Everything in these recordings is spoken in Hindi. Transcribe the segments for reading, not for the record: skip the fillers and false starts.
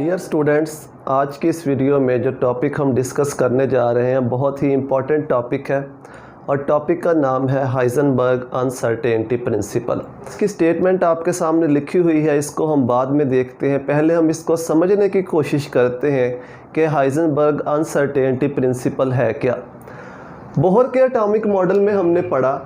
डियर स्टूडेंट्स, आज की इस वीडियो में जो टॉपिक हम डिस्कस करने जा रहे हैं बहुत ही इम्पॉर्टेंट टॉपिक है और टॉपिक का नाम है हाइजेनबर्ग अनसर्टेनिटी प्रिंसिपल। इसकी स्टेटमेंट आपके सामने लिखी हुई है, इसको हम बाद में देखते हैं। पहले हम इसको समझने की कोशिश करते हैं कि हाइजेनबर्ग अनसर्टेनिटी प्रिंसिपल है क्या। बोहर के एटॉमिक मॉडल में हमने पढ़ा,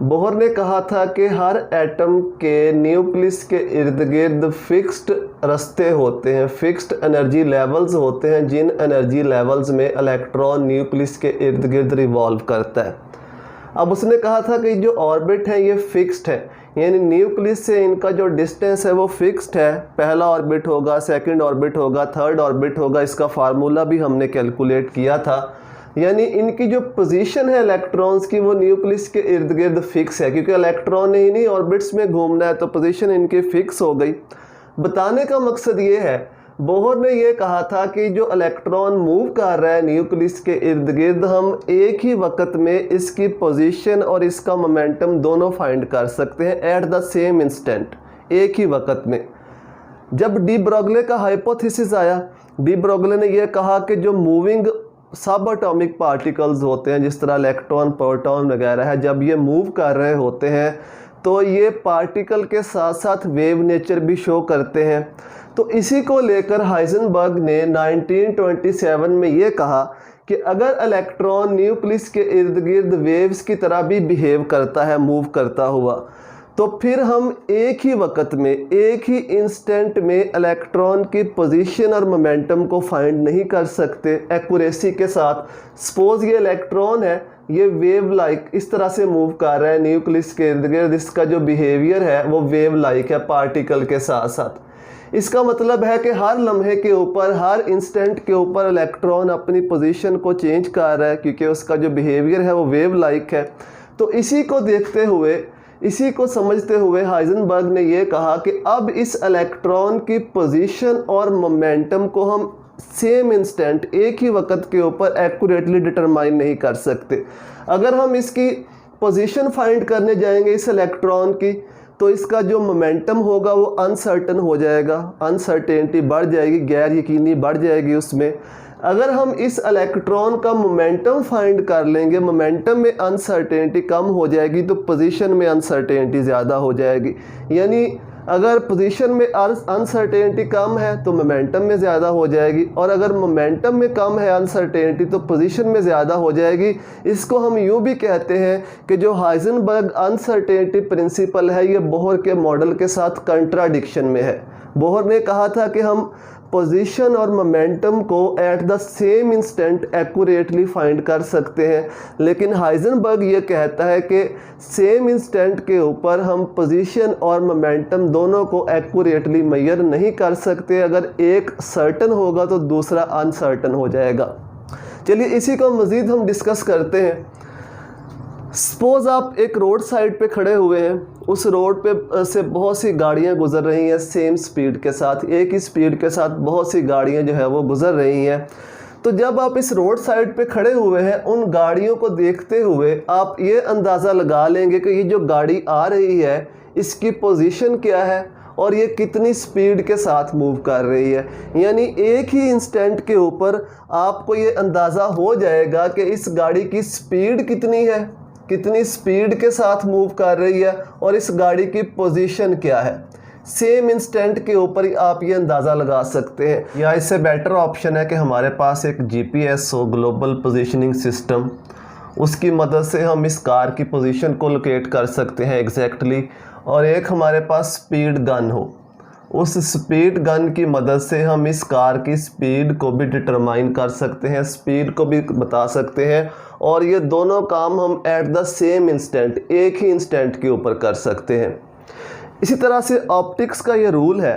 बोहर ने कहा था कि हर एटम के न्यूक्लियस के इर्द गिर्द फिक्स्ड रास्ते होते हैं, फिक्स्ड एनर्जी लेवल्स होते हैं, जिन एनर्जी लेवल्स में इलेक्ट्रॉन न्यूक्लियस के इर्द गिर्द रिवॉल्व करता है। अब उसने कहा था कि जो ऑर्बिट है ये फिक्स्ड है, यानी न्यूक्लियस से इनका जो डिस्टेंस है वो फिक्स्ड है। पहला ऑर्बिट होगा, सेकंड ऑर्बिट होगा, थर्ड ऑर्बिट होगा। इसका फार्मूला भी हमने कैलकुलेट किया था, यानी इनकी जो पोजीशन है इलेक्ट्रॉन्स की वो न्यूक्लियस के इर्द गिर्द फिक्स है, क्योंकि इलेक्ट्रॉन ने इन्हीं ऑर्बिट्स में घूमना है, तो पोजीशन इनकी फिक्स हो गई। बताने का मकसद ये है, बोहर ने ये कहा था कि जो इलेक्ट्रॉन मूव कर रहा है न्यूक्लियस के इर्द गिर्द, हम एक ही वक्त में इसकी पोजीशन और इसका मोमेंटम दोनों फाइंड कर सकते हैं एट द सेम इंस्टेंट, एक ही वक्त में। जब डी ब्रोगले का हाइपोथेसिस आया, डी ब्रोगले ने यह कहा कि जो मूविंग सब एटॉमिक पार्टिकल्स होते हैं, जिस तरह इलेक्ट्रॉन, प्रोटॉन वगैरह है, जब ये मूव कर रहे होते हैं तो ये पार्टिकल के साथ साथ वेव नेचर भी शो करते हैं। तो इसी को लेकर हाइजेनबर्ग ने 1927 में ये कहा कि अगर इलेक्ट्रॉन न्यूक्लियस के इर्द गिर्द वेव्स की तरह भी बिहेव करता है, मूव करता हुआ, तो फिर हम एक ही वक्त में, एक ही इंस्टेंट में इलेक्ट्रॉन की पोजीशन और मोमेंटम को फाइंड नहीं कर सकते एक्यूरेसी के साथ। सपोज ये इलेक्ट्रॉन है, ये वेव लाइक इस तरह से मूव कर रहा है न्यूक्लियस के इर्द गिर्द, इसका जो बिहेवियर है वो वेव लाइक है पार्टिकल के साथ साथ। इसका मतलब है कि हर लम्हे के ऊपर, हर इंस्टेंट के ऊपर इलेक्ट्रॉन अपनी पोजीशन को चेंज कर रहा है, क्योंकि उसका जो बिहेवियर है वो वेव लाइक है। तो इसी को देखते हुए, इसी को समझते हुए हाइजेनबर्ग ने यह कहा कि अब इस इलेक्ट्रॉन की पोजीशन और मोमेंटम को हम सेम इंस्टेंट, एक ही वक्त के ऊपर एक्यूरेटली डिटरमाइन नहीं कर सकते। अगर हम इसकी पोजीशन फाइंड करने जाएंगे इस इलेक्ट्रॉन की, तो इसका जो मोमेंटम होगा वो अनसर्टन हो जाएगा, अनसर्टेनिटी बढ़ जाएगी, गैर यकीनी बढ़ जाएगी उसमें। अगर हम इस इलेक्ट्रॉन का मोमेंटम फाइंड कर लेंगे, मोमेंटम में अनसर्टेनिटी कम हो जाएगी तो पोजीशन में अनसर्टेनिटी ज़्यादा हो जाएगी। यानी अगर पोजीशन में अनसर्टेनिटी कम है तो मोमेंटम में ज़्यादा हो जाएगी, और अगर मोमेंटम में कम है अनसर्टेनिटी तो पोजीशन में ज़्यादा हो जाएगी। इसको हम यूँ भी कहते हैं कि जो हाइजेनबर्ग अनसर्टेनिटी प्रिंसिपल है ये बोहर के मॉडल के साथ कंट्राडिक्शन में है। बोहर ने कहा था कि हम पोजीशन और मोमेंटम को at the same instant accurately find कर सकते हैं, लेकिन हाइजेनबर्ग ये कहता है कि सेम इंस्टेंट के ऊपर हम पोजीशन और मोमेंटम दोनों को एक्यूरेटली मेजर नहीं कर सकते। अगर एक सर्टन होगा तो दूसरा अनसर्टन हो जाएगा। चलिए इसी को मज़ीद हम डिस्कस करते हैं। सपोज़ आप एक रोड साइड पे खड़े हुए हैं, उस रोड पे से बहुत सी गाड़ियां गुजर रही हैं सेम स्पीड के साथ, एक ही स्पीड के साथ बहुत सी गाड़ियां जो है वो गुजर रही हैं। तो जब आप इस रोड साइड पे खड़े हुए हैं, उन गाड़ियों को देखते हुए आप ये अंदाज़ा लगा लेंगे कि ये जो गाड़ी आ रही है इसकी पोजीशन क्या है और ये कितनी स्पीड के साथ मूव कर रही है। यानी एक ही इंस्टेंट के ऊपर आपको ये अंदाज़ा हो जाएगा कि इस गाड़ी की स्पीड कितनी है, कितनी स्पीड के साथ मूव कर रही है, और इस गाड़ी की पोजीशन क्या है। सेम इंस्टेंट के ऊपर ही आप ये अंदाज़ा लगा सकते हैं। या इससे बेटर ऑप्शन है कि हमारे पास एक जीपीएस हो, ग्लोबल पोजीशनिंग सिस्टम, उसकी मदद से हम इस कार की पोजीशन को लोकेट कर सकते हैं एग्जैक्टली। और एक हमारे पास स्पीड गन हो, उस स्पीड गन की मदद से हम इस कार की स्पीड को भी डिटरमाइन कर सकते हैं, स्पीड को भी बता सकते हैं, और ये दोनों काम हम एट द सेम इंस्टेंट, एक ही इंस्टेंट के ऊपर कर सकते हैं। इसी तरह से ऑप्टिक्स का ये रूल है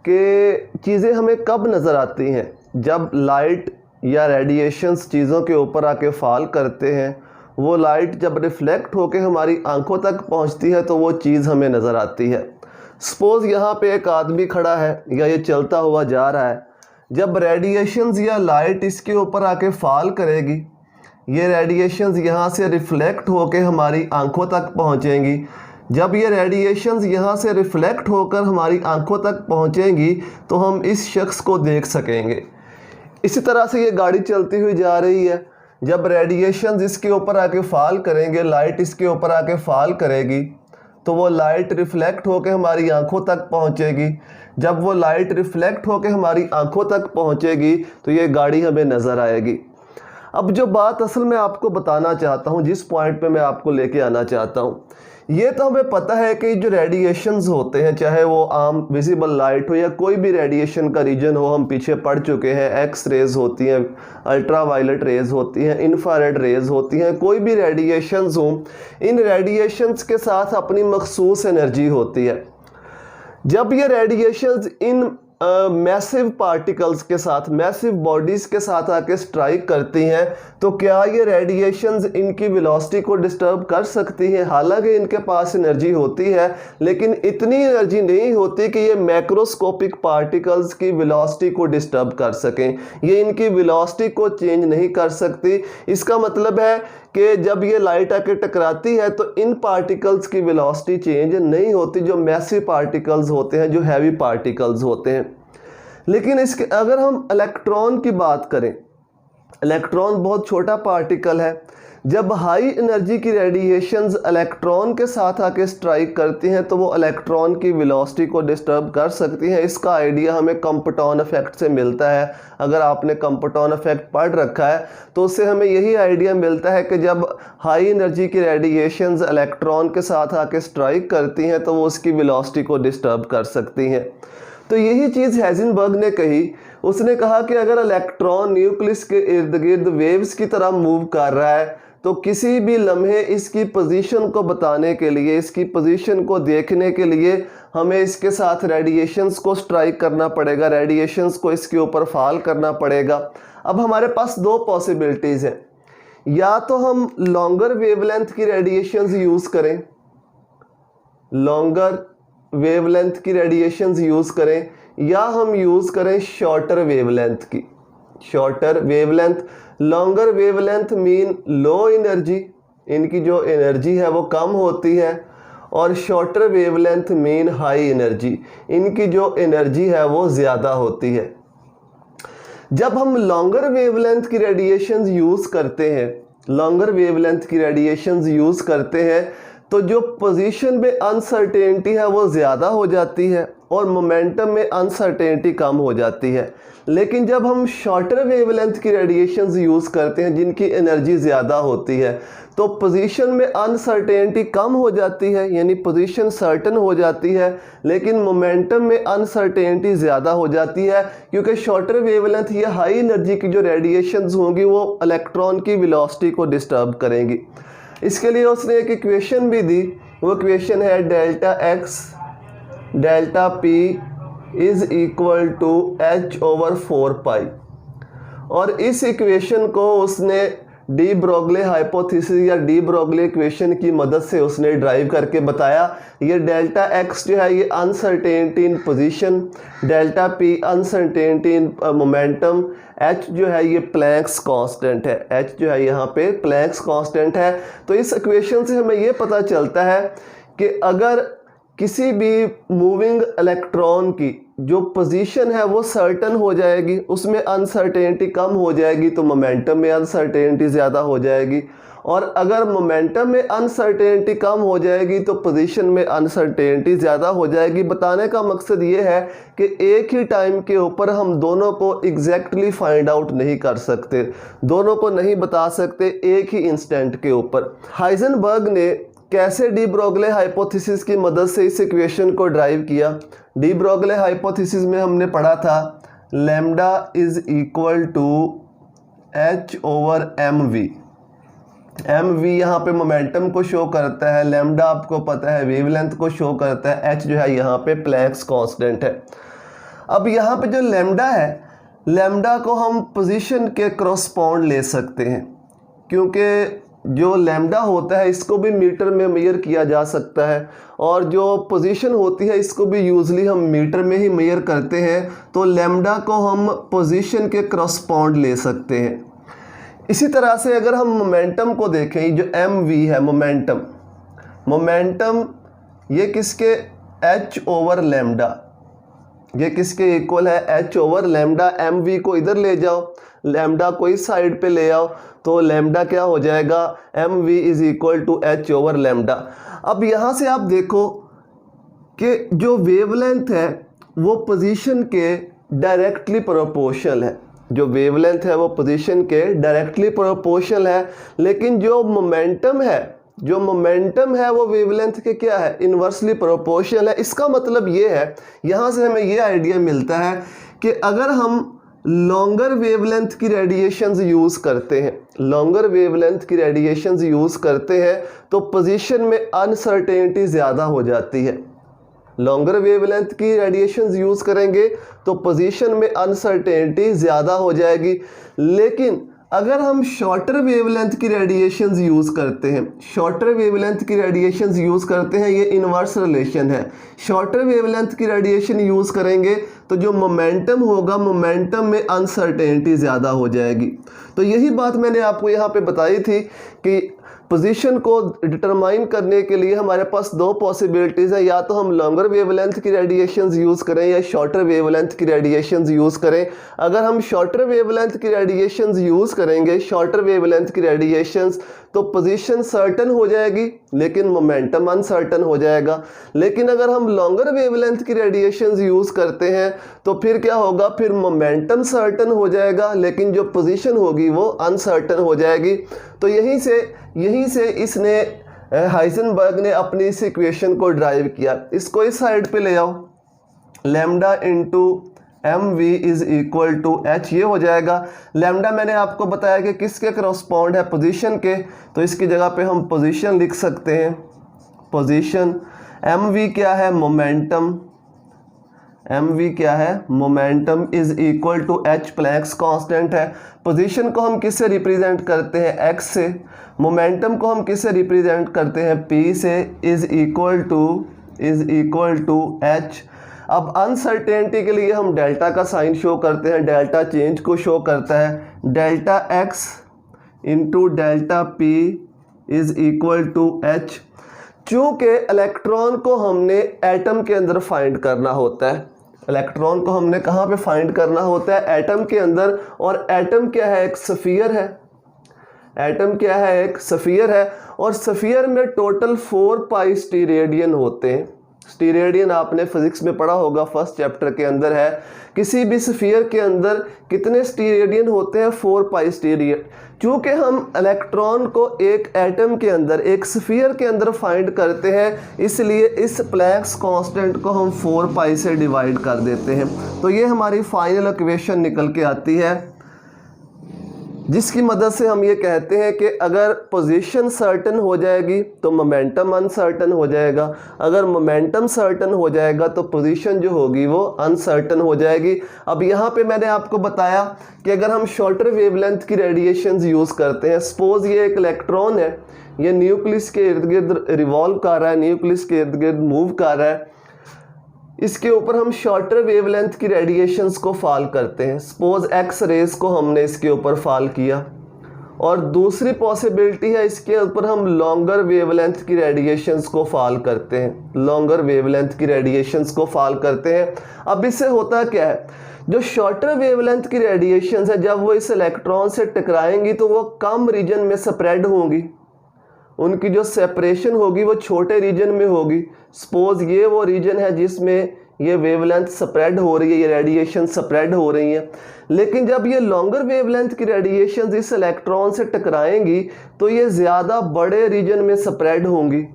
कि चीज़ें हमें कब नज़र आती हैं, जब लाइट या रेडिएशंस चीज़ों के ऊपर आके फॉल करते हैं। वो लाइट जब रिफ्लेक्ट होकर हमारी आंखों तक पहुंचती है तो वो चीज़ हमें नज़र आती है। सपोज़ यहाँ पे एक आदमी खड़ा है या ये चलता हुआ जा रहा है, जब रेडिएशंस या लाइट इसके ऊपर आके फॉल करेगी, ये रेडिएशंस यहाँ से रिफ्लेक्ट होके हमारी आंखों तक पहुँचेंगी। जब ये रेडिएशंस यहाँ से रिफ्लेक्ट होकर हमारी आंखों तक पहुँचेंगी तो हम इस शख्स को देख सकेंगे। इसी तरह से ये गाड़ी चलती हुई जा रही है, जब रेडिएशंस इसके ऊपर आके फॉल करेंगे, लाइट इसके ऊपर आके फॉल करेगी तो वो लाइट रिफ्लेक्ट होकर हमारी आंखों तक पहुंचेगी। जब वो लाइट रिफ्लेक्ट होकर हमारी आंखों तक पहुंचेगी तो ये गाड़ी हमें नज़र आएगी। अब जो बात असल में आपको बताना चाहता हूँ, जिस पॉइंट पे मैं आपको लेके आना चाहता हूँ, ये तो हमें पता है कि जो रेडिएशंस होते हैं, चाहे वो आम विजिबल लाइट हो या कोई भी रेडिएशन का रीजन हो, हम पीछे पढ़ चुके हैं। एक्स रेज होती हैं, अल्ट्रा वायलेट रेज होती हैं, इंफ्रारेड रेज होती हैं, कोई भी रेडिएशंस हो, इन रेडिएशंस के साथ अपनी मखसूस एनर्जी होती है। जब ये रेडिएशंस इन मैसिव पार्टिकल्स के साथ, मैसिव बॉडीज के साथ आके स्ट्राइक करती हैं तो क्या ये रेडिएशंस इनकी वेलोसिटी को डिस्टर्ब कर सकती हैं? हालांकि इनके पास एनर्जी होती है, लेकिन इतनी एनर्जी नहीं होती कि ये मैक्रोस्कोपिक पार्टिकल्स की वेलोसिटी को डिस्टर्ब कर सकें। ये इनकी वेलोसिटी को चेंज नहीं कर सकती। इसका मतलब है कि जब ये लाइट आके टकराती है तो इन पार्टिकल्स की वेलोसिटी चेंज नहीं होती, जो मैसिव पार्टिकल्स होते हैं, जो हैवी पार्टिकल्स होते हैं। लेकिन इसके अगर हम इलेक्ट्रॉन की बात करें, इलेक्ट्रॉन बहुत छोटा पार्टिकल है। जब हाई एनर्जी की रेडिएशंस इलेक्ट्रॉन के साथ आके स्ट्राइक करती हैं तो वो इलेक्ट्रॉन की वेलोसिटी को डिस्टर्ब कर सकती हैं। इसका आइडिया हमें कम्पटॉन इफेक्ट से मिलता है। अगर आपने कम्पटॉन इफेक्ट पढ़ रखा है तो उससे हमें यही आइडिया मिलता है कि जब हाई एनर्जी की रेडिएशंस इलेक्ट्रॉन के साथ आके स्ट्राइक करती हैं तो वो उसकी वेलोसिटी को डिस्टर्ब कर सकती हैं। तो यही चीज़ हाइजेनबर्ग ने कही। उसने कहा कि अगर इलेक्ट्रॉन न्यूक्लियस के इर्द गिर्द वेव्स की तरह मूव कर रहा है तो किसी भी लम्हे इसकी पोजीशन को बताने के लिए, इसकी पोजीशन को देखने के लिए हमें इसके साथ रेडिएशंस को स्ट्राइक करना पड़ेगा, रेडिएशंस को इसके ऊपर फॉल करना पड़ेगा। अब हमारे पास दो पॉसिबिलिटीज़ हैं, या तो हम लॉन्गर वेवलेंथ की रेडिएशंस यूज़ करें, लॉन्गर वेवलेंथ की रेडिएशंस यूज़ करें, या हम यूज़ करें शॉर्टर वेवलेंथ की। Shorter wavelength, longer wavelength mean low energy, इनकी जो एनर्जी है वो कम होती है, और shorter wavelength mean high energy, इनकी जो एनर्जी है वो ज़्यादा होती है। जब हम लॉन्गर वेवलेंथ की रेडिएशंस यूज़ करते हैं, लॉन्गर वेवलेंथ की रेडिएशंस यूज़ करते हैं तो जो पोजीशन में अनसर्टेनिटी है वो ज़्यादा हो जाती है और मोमेंटम में अनसर्टेनिटी कम हो जाती है। लेकिन जब हम शॉर्टर वेवलेंथ की रेडिएशंस यूज़ करते हैं जिनकी एनर्जी ज़्यादा होती है तो पोजीशन में अनसर्टेनिटी कम हो जाती है, यानी पोजीशन सर्टन हो जाती है, लेकिन मोमेंटम में अनसर्टेनिटी ज़्यादा हो जाती है, क्योंकि शॉर्टर वेवलेंथ या हाई एनर्जी की जो रेडिएशंस होंगी वो इलेक्ट्रॉन की वेलोसिटी को डिस्टर्ब करेंगी। इसके लिए उसने एक इक्वेशन भी दी, वो इक्वेशन है delta x delta p is equal to h/4 pi. और इस इक्वेशन को उसने डी ब्रोगले हाइपोथेसिस या डी ब्रोगले इक्वेशन की मदद से उसने ड्राइव करके बताया। ये डेल्टा एक्स जो है ये uncertainty in position, delta P uncertainty in momentum, H जो है ये प्लैंक्स कांस्टेंट है, एच जो है यहाँ पे प्लैंक्स कांस्टेंट है। तो इस इक्वेशन से हमें ये पता चलता है कि अगर किसी भी मूविंग इलेक्ट्रॉन की जो पोजीशन है वो सर्टन हो जाएगी, उसमें अनसर्टेनिटी कम हो जाएगी तो मोमेंटम में अनसर्टेनिटी ज़्यादा हो जाएगी, और अगर मोमेंटम में अनसर्टेनिटी कम हो जाएगी तो पोजीशन में अनसर्टेनिटी ज़्यादा हो जाएगी। बताने का मकसद ये है कि एक ही टाइम के ऊपर हम दोनों को एग्जैक्टली फाइंड आउट नहीं कर सकते, दोनों को नहीं बता सकते एक ही इंस्टेंट के ऊपर। हाइजेनबर्ग ने कैसे डी ब्रोगले हाइपोथेसिस की मदद से इस इक्वेशन को ड्राइव किया? डी ब्रोगले हाइपोथेसिस में हमने पढ़ा था lambda is equal to h/mv। mv यहाँ पे मोमेंटम को शो करता है, लैम्डा आपको पता है वेवलेंथ को शो करता है, h जो है यहाँ पे प्लैंक्स कांस्टेंट है। अब यहाँ पे जो लैम्डा है, लैम्डा को हम पोजीशन के करस्पॉन्ड ले सकते हैं, क्योंकि जो लैम्डा होता है इसको भी मीटर में मेजर किया जा सकता है, और जो पोजीशन होती है इसको भी यूजली हम मीटर में ही मेजर करते हैं। तो लैम्डा को हम पोजीशन के करस्पॉन्ड ले सकते हैं। इसी तरह से अगर हम मोमेंटम को देखें, जो mv है मोमेंटम, मोमेंटम ये किसके h ओवर लैम्डा, ये किसके इक्वल है h over lambda. M v को इधर ले जाओ, लैम्डा को इस साइड पे ले आओ, तो लैम्डा क्या हो जाएगा, m v is equal to h over lambda. अब यहाँ से आप देखो कि जो वेवलेंथ है वो पोजीशन के डायरेक्टली प्रोपोर्शनल है, जो वेवलेंथ है वो पोजीशन के डायरेक्टली प्रोपोर्शनल है, लेकिन जो मोमेंटम है, जो मोमेंटम है वो वेवलेंथ के क्या है, इन्वर्सली प्रोपोर्शनल है। इसका मतलब ये है, यहाँ से हमें ये आइडिया मिलता है कि अगर हम लॉन्गर वेवलेंथ की रेडिएशंस यूज़ करते हैं, लॉन्गर वेवलेंथ की रेडिएशंस यूज़ करते हैं तो पोजीशन में अनसर्टेनिटी ज़्यादा हो जाती है। लॉन्गर वेवलेंथ की रेडिएशंस यूज़ करेंगे तो पोजीशन में अनसर्टेनिटी ज़्यादा हो जाएगी। लेकिन अगर हम शॉर्टर वेवलेंथ की रेडिएशंस यूज़ करते हैं, शॉर्टर वेवलेंथ की रेडिएशंस यूज़ करते हैं, ये इन्वर्स रिलेशन है। शॉर्टर वेवलेंथ की रेडिएशन यूज़ करेंगे तो जो मोमेंटम होगा, मोमेंटम में अनसर्टेनिटी ज़्यादा हो जाएगी। तो यही बात मैंने आपको यहाँ पे बताई थी कि पोजीशन को डिटरमाइन करने के लिए हमारे पास दो पॉसिबिलिटीज़ है, या तो हम लॉन्गर वेवलेंथ की रेडिएशंस यूज़ करें या शॉर्टर वेवलेंथ की रेडिएशंस यूज़ करें। अगर हम शॉर्टर वेवलेंथ की रेडिएशंस यूज़ करेंगे, शॉर्टर वेवलेंथ की रेडिएशंस, तो पोजीशन सर्टन हो जाएगी लेकिन मोमेंटम अनसर्टन हो जाएगा। लेकिन अगर हम लॉन्गर वेवलेंथ की रेडिएशंस यूज़ करते हैं तो फिर क्या होगा, फिर मोमेंटम सर्टन हो जाएगा लेकिन जो पोजीशन होगी वो अनसर्टन हो जाएगी। तो यहीं से इसने हाइजेनबर्ग ने अपनी इस इक्वेशन को ड्राइव किया। इसको इस साइड पे ले आओ, lambda into m v is equal to h, ये हो जाएगा। लैम्डा मैंने आपको बताया कि किसके करस्पॉन्ड है, पोजीशन के, तो इसकी जगह पे हम पोजीशन लिख सकते हैं, पोजीशन। एम वी क्या है, मोमेंटम, एम वी क्या है, momentum is equal to h, Planck's constant है। पोजीशन को हम किससे रिप्रेजेंट करते हैं, एक्स से। मोमेंटम को हम किससे रिप्रेजेंट करते हैं, पी से, इज इक्वल टू एच। अब अनसर्टेनिटी के लिए हम डेल्टा का साइन शो करते हैं, डेल्टा चेंज को शो करता है, delta x into delta p is equal to h. चूँकि इलेक्ट्रॉन को हमने एटम के अंदर फाइंड करना होता है, इलेक्ट्रॉन को हमने कहाँ पे फाइंड करना होता है, एटम के अंदर। और एटम क्या है, एक स्फीयर है, एटम क्या है, एक स्फीयर है। और स्फीयर में टोटल 4 पाई स्टीरेडियन होते हैं। स्टीरेडियन आपने फिजिक्स में पढ़ा होगा, फर्स्ट चैप्टर के अंदर है। किसी भी स्फीयर के अंदर कितने स्टीरेडियन होते हैं, 4 पाई स्टीरेडियन। चूँकि हम इलेक्ट्रॉन को एक एटम के अंदर, एक स्फीयर के अंदर फाइंड करते हैं, इसलिए इस प्लैंक्स कांस्टेंट को हम 4 पाई से डिवाइड कर देते हैं। तो ये हमारी फाइनल इक्वेशन निकल के आती है, जिसकी मदद से हम ये कहते हैं कि अगर पोजीशन सर्टन हो जाएगी तो मोमेंटम अनसर्टन हो जाएगा, अगर मोमेंटम सर्टन हो जाएगा तो पोजीशन जो होगी वो अनसर्टन हो जाएगी। अब यहाँ पे मैंने आपको बताया कि अगर हम शॉर्टर वेवलेंथ की रेडिएशंस यूज़ करते हैं, सपोज ये एक इलेक्ट्रॉन है, ये न्यूक्लियस के इर्द गिर्द रिवॉल्व कर रहा है, न्यूक्लियस के इर्द गिर्द मूव कर रहा है, इसके ऊपर हम शॉर्टर वेवलेंथ की रेडिएशंस को फॉल करते हैं। सपोज एक्स रेज को हमने इसके ऊपर फॉल किया, और दूसरी पॉसिबिलिटी है इसके ऊपर हम लॉन्गर वेवलेंथ की रेडिएशंस को फॉल करते हैं, लॉन्गर वेवलेंथ की रेडिएशंस को फॉल करते हैं। अब इससे होता क्या है, जो शॉर्टर वेवलेंथ की रेडिएशंस है जब वो इस इलेक्ट्रॉन से टकराएंगी तो वो कम रीजन में स्प्रेड होंगी, उनकी जो सेपरेशन होगी वो छोटे रीजन में होगी। सपोज ये वो रीजन है जिसमें ये वेवलेंथ स्प्रेड हो रही है, ये रेडिएशन स्प्रेड हो रही है। लेकिन जब ये लॉन्गर वेवलेंथ की रेडिएशन इस इलेक्ट्रॉन से टकराएंगी तो ये ज़्यादा बड़े रीजन में स्प्रेड होंगी।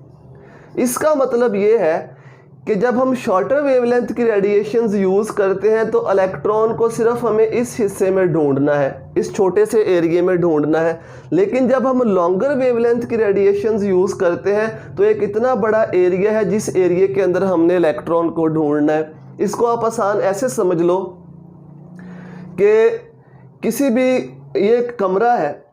इसका मतलब ये है कि जब हम शॉर्टर वेवलेंथ की रेडिएशंस यूज़ करते हैं तो इलेक्ट्रॉन को सिर्फ हमें इस हिस्से में ढूंढना है, इस छोटे से एरिया में ढूंढना है। लेकिन जब हम लॉन्गर वेवलेंथ की रेडिएशंस यूज़ करते हैं तो एक इतना बड़ा एरिया है जिस एरिया के अंदर हमने इलेक्ट्रॉन को ढूंढना है। इसको आप आसान ऐसे समझ लो कि किसी भी, ये एक कमरा है,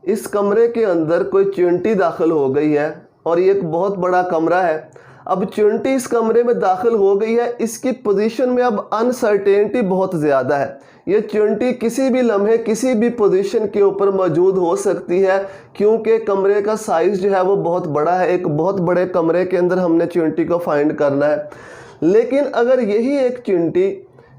इस कमरे के अंदर कोई चींटी दाखिल हो गई है और ये एक बहुत बड़ा कमरा है। अब चिंटी इस कमरे में दाखिल हो गई है, इसकी पोजीशन में अब अनसर्टेनिटी बहुत ज़्यादा है। ये चिंटी किसी भी लम्हे किसी भी पोजीशन के ऊपर मौजूद हो सकती है, क्योंकि कमरे का साइज़ जो है वो बहुत बड़ा है। एक बहुत बड़े कमरे के अंदर हमने चिंटी को फाइंड करना है। लेकिन अगर यही एक चिंटी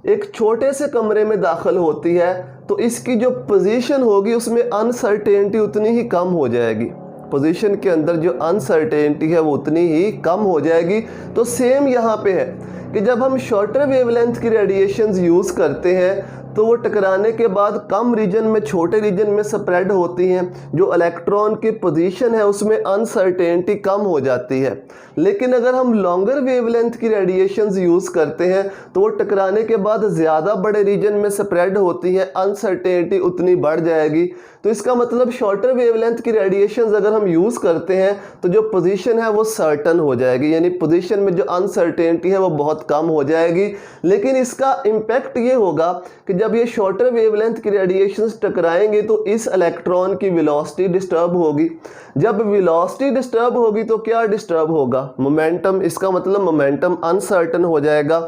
एक छोटे से कमरे में दाखिल होती है तो इसकी जो पोजीशन होगी उसमें अनसर्टेनिटी उतनी ही कम हो जाएगी। पोजीशन के अंदर जो अनसर्टेनिटी है वो उतनी ही कम हो जाएगी। तो सेम यहाँ पे है कि जब हम शॉर्टर वेवलेंथ की रेडिएशंस यूज़ करते हैं तो वो टकराने के बाद कम रीजन में छोटे रीजन में स्प्रेड होती हैं। जो इलेक्ट्रॉन की पोजीशन है उसमें अनसर्टेनिटी कम हो जाती है। लेकिन अगर हम लॉन्गर वेवलेंथ की रेडिएशंस यूज़ करते हैं तो वो टकराने के बाद ज़्यादा बड़े रीजन में स्प्रेड होती हैं, अनसर्टेनिटी उतनी बढ़ जाएगी। तो इसका मतलब शॉर्टर वेवलेंथ की रेडिएशंस अगर हम यूज़ करते हैं तो जो पोजीशन है वो सर्टन हो जाएगी, यानी पोजीशन में जो अनसर्टेनिटी है वो बहुत कम हो जाएगी। लेकिन इसका इम्पैक्ट ये होगा कि जब ये शॉर्टर वेवलेंथ की रेडिएशंस टकराएंगे तो इस इलेक्ट्रॉन की वेलोसिटी डिस्टर्ब होगी। जब वेलोसिटी डिस्टर्ब होगी तो क्या डिस्टर्ब होगा? मोमेंटम। इसका मतलब मोमेंटम अनसर्टन हो जाएगा।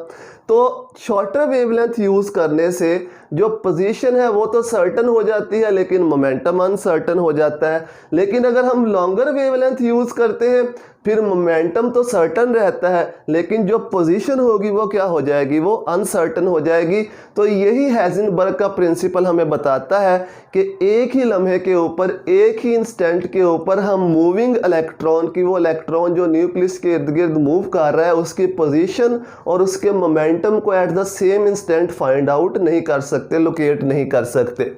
तो शॉर्टर वेवलेंथ यूज़ करने से जो पोजीशन है वो तो सर्टन हो जाती है लेकिन मोमेंटम अनसर्टन हो जाता है। लेकिन अगर हम लॉन्गर वेवलेंथ यूज़ करते हैं फिर मोमेंटम तो सर्टन रहता है लेकिन जो पोजीशन होगी वो क्या हो जाएगी? वो अनसर्टन हो जाएगी। तो यही हाइजेनबर्ग का प्रिंसिपल हमें बताता है कि एक ही लम्हे के ऊपर एक ही इंस्टेंट के ऊपर हम मूविंग इलेक्ट्रॉन की, वो इलेक्ट्रॉन जो न्यूक्लियस के इर्द गिर्द मूव कर रहा है, उसकी पोजीशन और उसके मोमेंटम को at the same instant find out नहीं कर सकते, लोकेट नहीं कर सकते।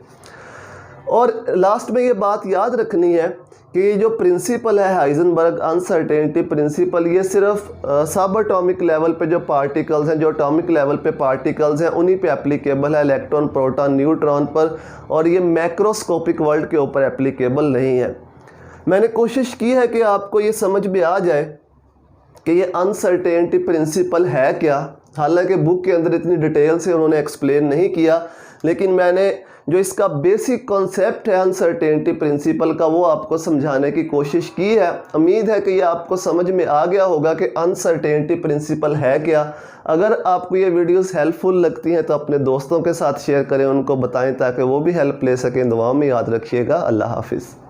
और लास्ट में ये बात याद रखनी है कि ये जो प्रिंसिपल है हाइजेनबर्ग अनसर्टेनिटी प्रिंसिपल, ये सिर्फ सब एटॉमिक लेवल पे जो पार्टिकल्स हैं, जो एटॉमिक लेवल पे पार्टिकल्स हैं उन्हीं पे एप्लीकेबल है, इलेक्ट्रॉन, प्रोटॉन, न्यूट्रॉन पर, और ये मैक्रोस्कोपिक वर्ल्ड के ऊपर एप्लीकेबल नहीं है। मैंने कोशिश की है कि आपको ये समझ में आ जाए कि ये अनसर्टेनिटी प्रिंसिपल है क्या। हालांकि बुक के अंदर इतनी डिटेल से उन्होंने एक्सप्लेन नहीं किया, लेकिन मैंने जो इसका बेसिक कॉन्सेप्ट है अनसर्टेनिटी प्रिंसिपल का वो आपको समझाने की कोशिश की है। उम्मीद है कि ये आपको समझ में आ गया होगा कि अनसर्टेनिटी प्रिंसिपल है क्या। अगर आपको ये वीडियोस हेल्पफुल लगती हैं तो अपने दोस्तों के साथ शेयर करें, उनको बताएं ताकि वो भी हेल्प ले सकें। दुआओं में याद रखिएगा। अल्लाह हाफिज़।